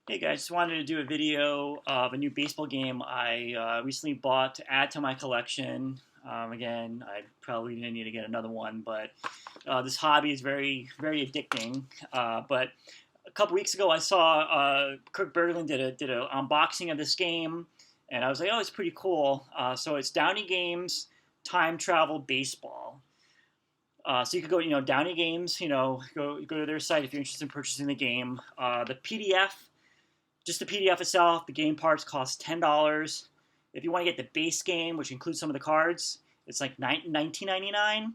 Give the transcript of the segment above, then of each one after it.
Hey guys, just wanted to do a video of a new baseball game I recently bought to add to my collection. Again, I probably didn't need to get another one, but this hobby is very, very addicting. But a couple weeks ago, I saw Kirk Berglund did a unboxing of this game, and I was like, oh, it's pretty cool. So it's Downey Games Time Travel Baseball. So you could go, Downey Games, go to their site if you're interested in purchasing the game. The PDF. Just the PDF itself, the game parts cost $10. If you want to get the base game, which includes some of the cards, it's like $19.99.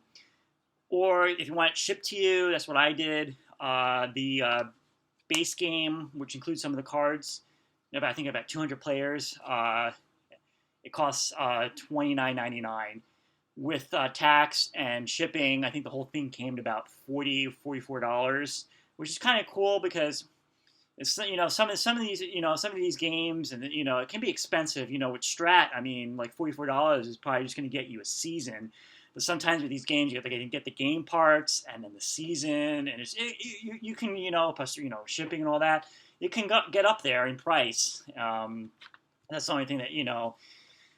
Or if you want it shipped to you, that's what I did. The base game, which includes some of the cards, I think about 200 players, it costs $29.99. With tax and shipping, I think the whole thing came to about $44, which is kind of cool because it's some of these games, and it can be expensive. With Strat, I mean, like $44 is probably just going to get you a season. But sometimes with these games, you have to get the game parts and then the season, and you can plus shipping and all that. It can get up there in price. That's the only thing that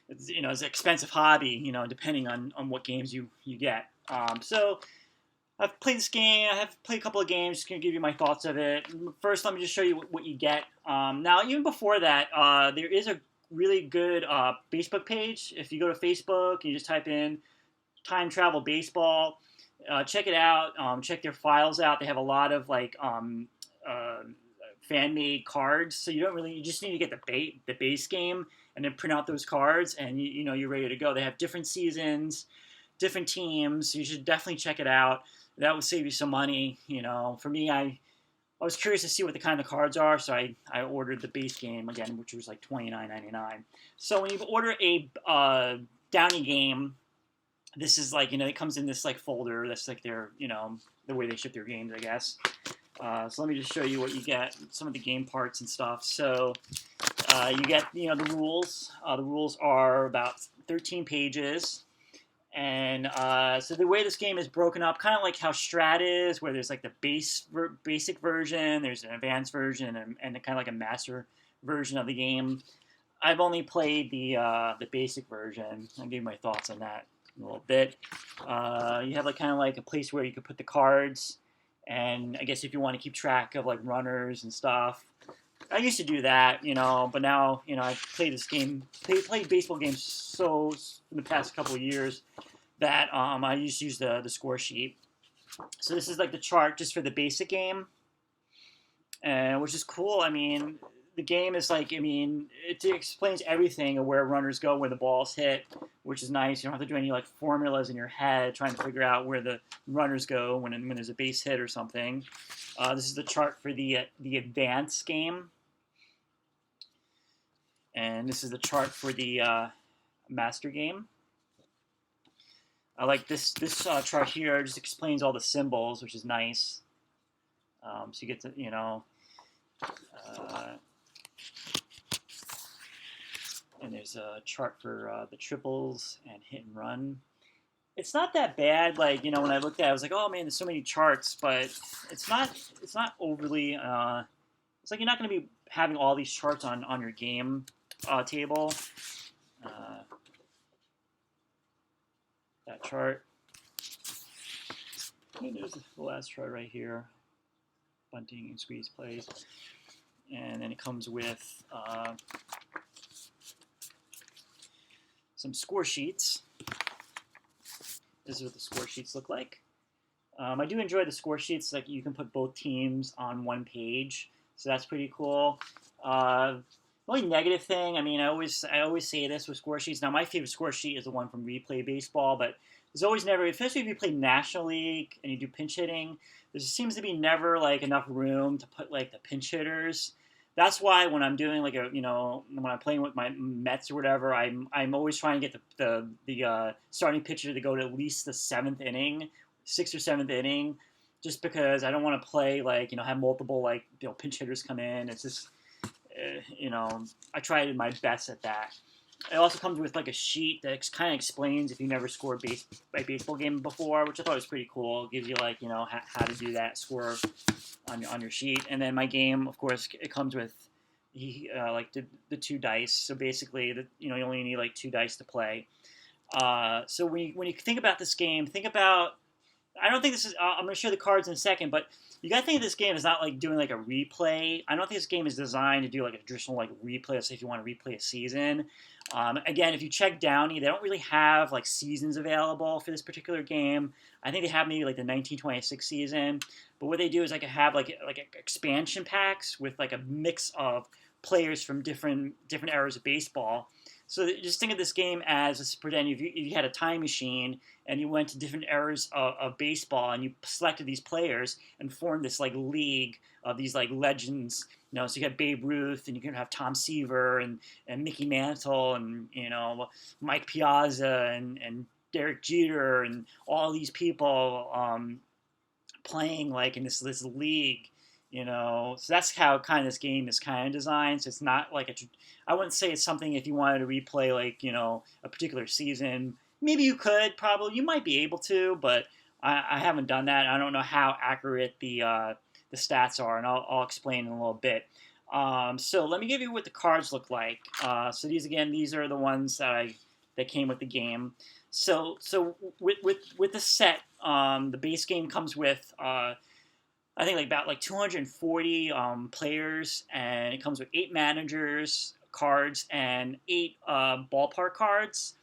it's an expensive hobby. Depending on what games you get. So. I've played this game. I have played a couple of games. Just gonna give you my thoughts of it. First, let me just show you what you get. Now, even before that, there is a really good Facebook page. If you go to Facebook, you just type in "Time Travel Baseball." Check it out. Check their files out. They have a lot of fan-made cards. So you just need to get the base game and then print out those cards, and you're ready to go. They have different seasons, different teams. So you should definitely check it out. That would save you some money. For me, I was curious to see what the kind of cards are, so I ordered the base game again, which was like $29.99. So when you order a Downey game, this is it comes in this folder. That's their the way they ship their games, I guess. So let me just show you what you get, some of the game parts and stuff. So you get the rules. The rules are about 13 pages. And so the way this game is broken up, kind of like how Strat is, where there's the basic version, there's an advanced version, and kind of like a master version of the game. I've only played the basic version. I'll give you my thoughts on that in a little bit. You have kind of a place where you could put the cards, and I guess if you want to keep track of runners and stuff. I used to do that, but now, I've played this game, played baseball games so in the past couple of years that I just use the score sheet. So this is the chart just for the basic game, which is cool. I mean, the game is it explains everything of where runners go, where the ball's hit, which is nice. You don't have to do any formulas in your head trying to figure out where the runners go when there's a base hit or something. This is the chart for the advanced game. And this is the chart for the master game. I like this chart here. It just explains all the symbols, which is nice. So you get to, and there's a chart for the triples and hit and run. It's not that bad. When I looked at it, I was like, oh man, there's so many charts, but it's not overly. It's you're not going to be having all these charts on your game table. That chart. And there's the last chart right here. Bunting and squeeze plays. And then it comes with some score sheets. This is what the score sheets look like. I do enjoy the score sheets. You can put both teams on one page, so that's pretty cool. The only negative thing, I always say this with score sheets. Now, my favorite score sheet is the one from Replay Baseball, but there's always never, especially if you play National League and you do pinch hitting, there seems to be never enough room to put the pinch hitters. That's why when I'm doing when I'm playing with my Mets or whatever, I'm always trying to get the starting pitcher to go to at least the sixth or seventh inning, just because I don't want to play have multiple pinch hitters come in. It's just I tried my best at that. It also comes with a sheet that kind of explains if you never scored a baseball game before, which I thought was pretty cool. It gives you how to do that score on your sheet. And then my game, of course, it comes with he like the two dice. So basically, you only need like two dice to play. So when you think about this game, think about, I don't think this is. I'm going to show the cards in a second, but you got to think of this game as not like doing like a replay. I don't think this game is designed to do like a traditional like replay. Let's say if you want to replay a season. Again, if you check Downey, they don't really have like seasons available for this particular game. I think they have maybe like the 1926 season, but what they do is like have like expansion packs with like a mix of players from different eras of baseball. So just think of this game as, let's pretend if you had a time machine and you went to different eras of baseball and you selected these players and formed this like league of these like legends. So you got Babe Ruth, and you can have Tom Seaver and Mickey Mantle and Mike Piazza and Derek Jeter and all these people playing like in this league. So that's how kind of this game is kind of designed. So it's not like I wouldn't say it's something if you wanted to replay like a particular season. Maybe you could, probably you might be able to, but I haven't done that. I don't know how accurate the stats are, and I'll explain in a little bit. So let me give you what the cards look like. So these are the ones that came with the game. So with the set, the base game comes with I think like about like 240 players, and it comes with 8 managers cards and 8 ballpark cards.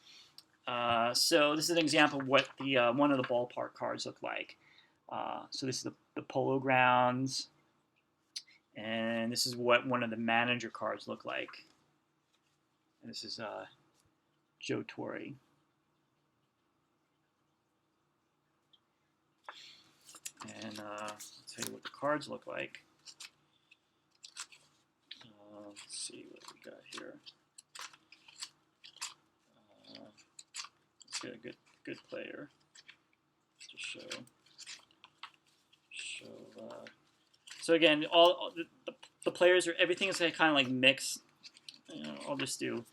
So this is an example of what the one of the ballpark cards look like. So this is the Polo Grounds, and this is what one of the manager cards look like. And this is Joe Torre. And I'll tell you what the cards look like. Let's see what we got here. Let's get a good player to show. So again, all the players are, everything is kind of like mixed. I'll just do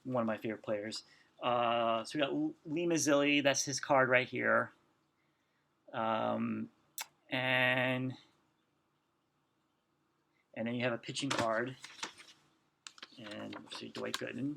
one of my favorite players. So we got Lee Mazzilli. That's his card right here. And then you have a pitching card, and let's see, Dwight Gooden.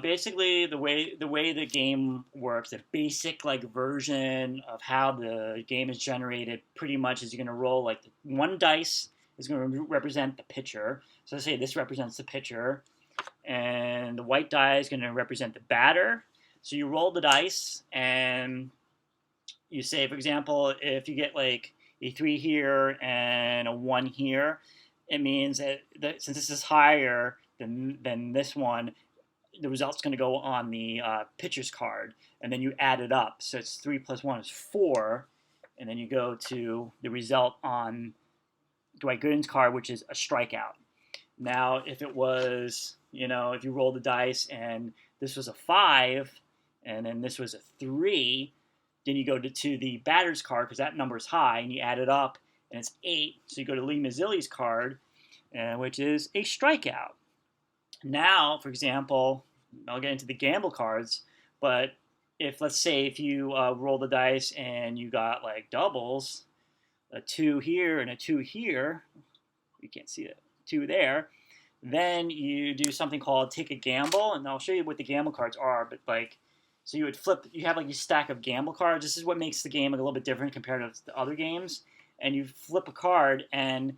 Basically, the way the game works, the basic like version of how the game is generated, pretty much is you're going to roll like one dice is going to represent the pitcher. So let's say this represents the pitcher, and the white die is going to represent the batter. So you roll the dice, and you say, for example, if you get like a 3 here and a 1 here, it means that since this is higher than this one, the result's going to go on the pitcher's card, and then you add it up. So it's 3 plus 1 is 4, and then you go to the result on Dwight Gooden's card, which is a strikeout. Now, if it was, if you roll the dice and this was a 5, and then this was a 3, then you go to the batter's card because that number is high, and you add it up, and it's 8. So you go to Lee Mazzilli's card, which is a strikeout. Now, for example, I'll get into the gamble cards, but let's say if you roll the dice and you got like doubles, a 2 here and a 2 here, you can't see it, 2 there, then you do something called take a gamble, and I'll show you what the gamble cards are, but like, so you would flip, you have like a stack of gamble cards. This is what makes the game a little bit different compared to the other games, and you flip a card, and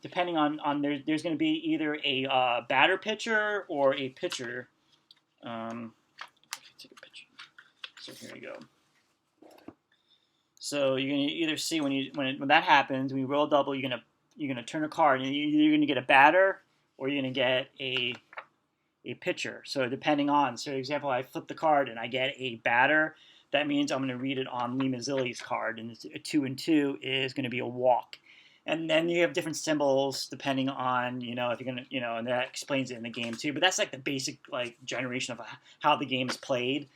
depending on there's going to be either a batter pitcher or a pitcher. Take a picture. So here you go. So you're going to either see when that happens, when you roll a double, you're gonna turn a card, and you're going to get a batter or you're going to get a pitcher. So depending on, so for example, I flip the card and I get a batter. That means I'm going to read it on Lee Mazzilli's card, and a 2 and 2 is going to be a walk. And then you have different symbols depending on, if you're going to, and that explains it in the game too. But that's like the basic like generation of how the game is played.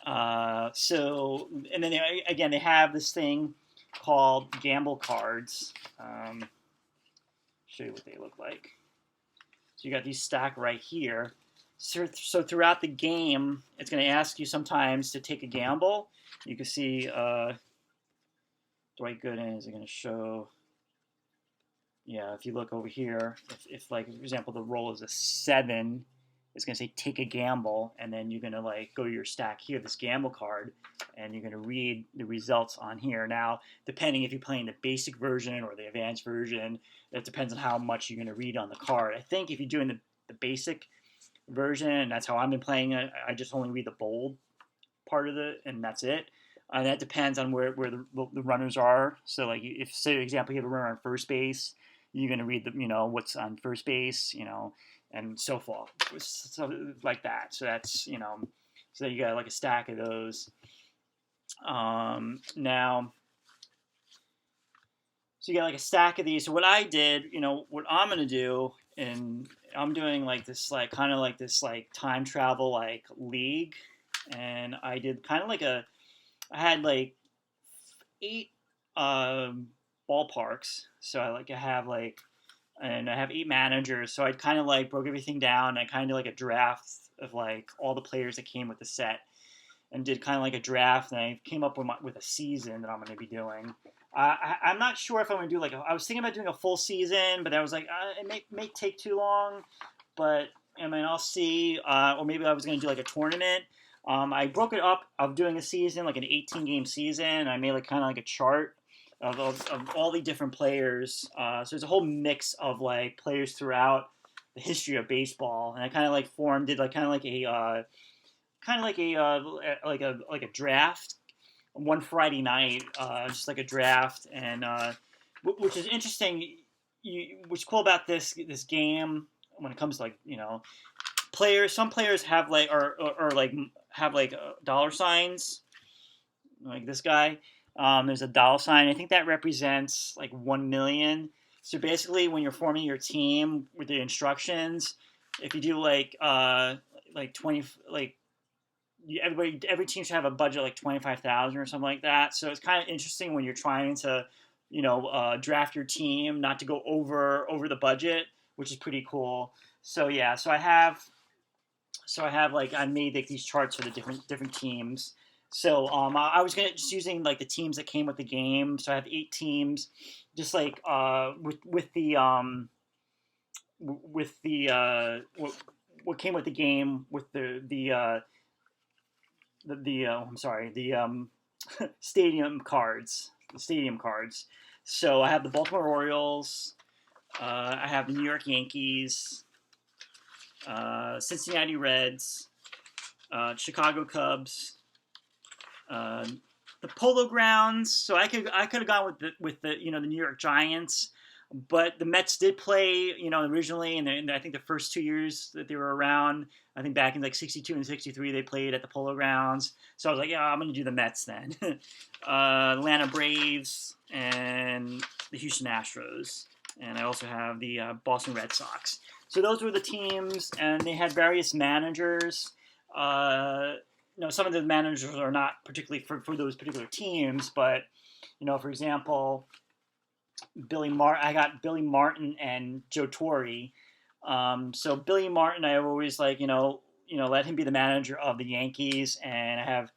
So, and then again, they have this thing called gamble cards. Show you what they look like. So you got these stacked right here. So throughout the game, it's going to ask you sometimes to take a gamble. You can see Dwight Gooden is going to show. Yeah, if you look over here, if like for example the roll is a 7, it's gonna say take a gamble, and then you're gonna like go to your stack here, this gamble card, and you're gonna read the results on here. Now, depending if you're playing the basic version or the advanced version, it depends on how much you're gonna read on the card. I think if you're doing the basic version, and that's how I've been playing it, I just only read the bold part of it, and that's it. That depends on where the runners are. So like if, say, for example, you have a runner on first base, you're going to read what's on first base, and so forth, so like that. So that's, so you got like a stack of those. Now, so you got like a stack of these. So what I did, what I'm going to do, and I'm doing like this, like kind of like this, like time travel, like league. And I did kind of like I had like 8 ballparks. So I have 8 managers. So I kind of like broke everything down. I kind of like a draft of like all the players that came with the set, and did kind of like a draft. And I came up with a season that I'm going to be doing. I'm not sure if I'm going to do I was thinking about doing a full season, but I was like, it may take too long. But I mean, I'll see. Or maybe I was going to do like a tournament. I broke it up of doing a season, like an 18-game season. I made like kind of like a chart of all the different players. So there's a whole mix of like players throughout the history of baseball, and I kind of like did like kind of like a draft one Friday night, just like a draft, and which is interesting. What's cool about this game when it comes to like players. Some players have like or like have like dollar signs, like this guy. There's a dollar sign. I think that represents like 1 million. So basically, when you're forming your team with the instructions, if you do like 20, like every team should have a budget like 25,000 or something like that. So it's kind of interesting when you're trying to draft your team not to go over the budget, which is pretty cool. So yeah, so I made like these charts for the different teams. So I was just using like the teams that came with the game. So I have 8 teams, just like with the what came with the game with the stadium cards. The stadium cards. So I have the Baltimore Orioles. I have the New York Yankees. Cincinnati Reds, Chicago Cubs, the Polo Grounds. So I could have gone with the the New York Giants, but the Mets did play originally, and I think the first 2 years that they were around, I think back in like 62 and 63, they played at the Polo Grounds. So I was like, yeah, I'm going to do the Mets then. Atlanta Braves and the Houston Astros, and I also have the Boston Red Sox. So those were the teams, and they had various managers. Some of the managers are not particularly for those particular teams, but for example, I got Billy Martin and Joe Torre. So Billy Martin, I always let him be the manager of the Yankees, and I have,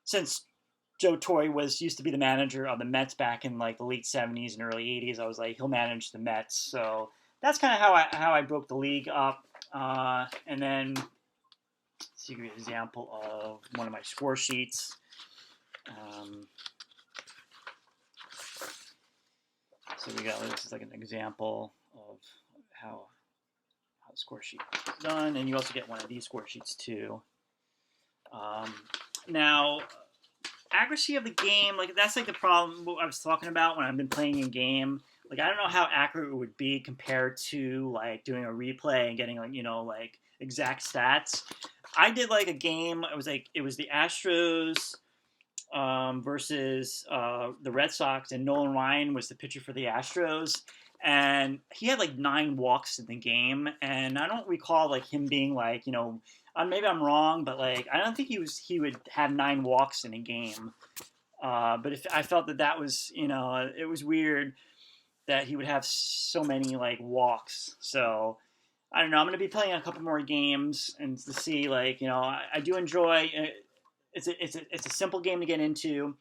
since Joe Torre used to be the manager of the Mets back in like the late 70s and early 80s, I was like, he'll manage the Mets. So that's kind of how I broke the league up. And then, let's give you an example of one of my score sheets. So this is like an example of how the score sheet is done, and you also get one of these score sheets too. Now, accuracy of the game, like that's like the problem I was talking about when I've been playing a game. Like I don't know how accurate it would be compared to like doing a replay and getting like exact stats. I did like a game. It was the Astros versus the Red Sox, and Nolan Ryan was the pitcher for the Astros, and he had like 9 walks in the game, and I don't recall like him being like maybe I'm wrong, but like I don't think he would have 9 walks in a game. But if I felt that was it was weird that he would have so many like walks. So I don't know. I'm going to be playing a couple more games and to see I do enjoy. It's a simple game to get into.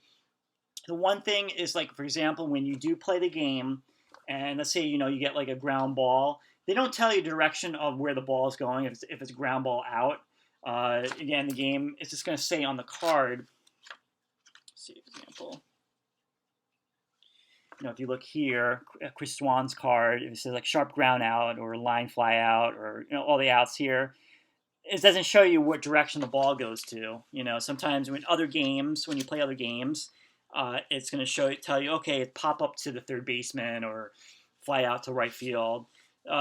The one thing is, like, for example, when you do play the game, and let's say you get like a ground ball, they don't tell you the direction of where the ball is going if it's a ground ball out. Again, the game is just going to say on the card. Let's see, example. If you look here, Chris Swan's card, if it says like sharp ground out or line fly out or all the outs here, it doesn't show you what direction the ball goes to. Sometimes when you play other games, it's going to tell you, okay, pop up to the third baseman or fly out to right field.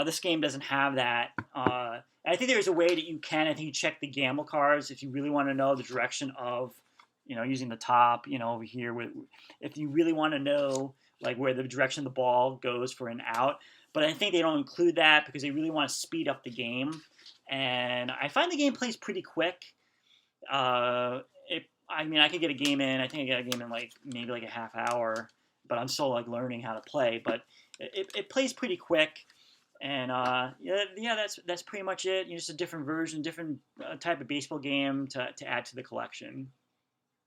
This game doesn't have that. I think there's a way that you can. I think you check the gamble cards if you really want to know the direction of, using the top, over here. If you really want to know like where the direction of the ball goes for an out. But I think they don't include that because they really want to speed up the game. And I find the game plays pretty quick. I could get a game in. I think I got a game in like maybe like a half hour, but I'm still like learning how to play. But it plays pretty quick, and that's pretty much it. Just a different version, different type of baseball game to add to the collection.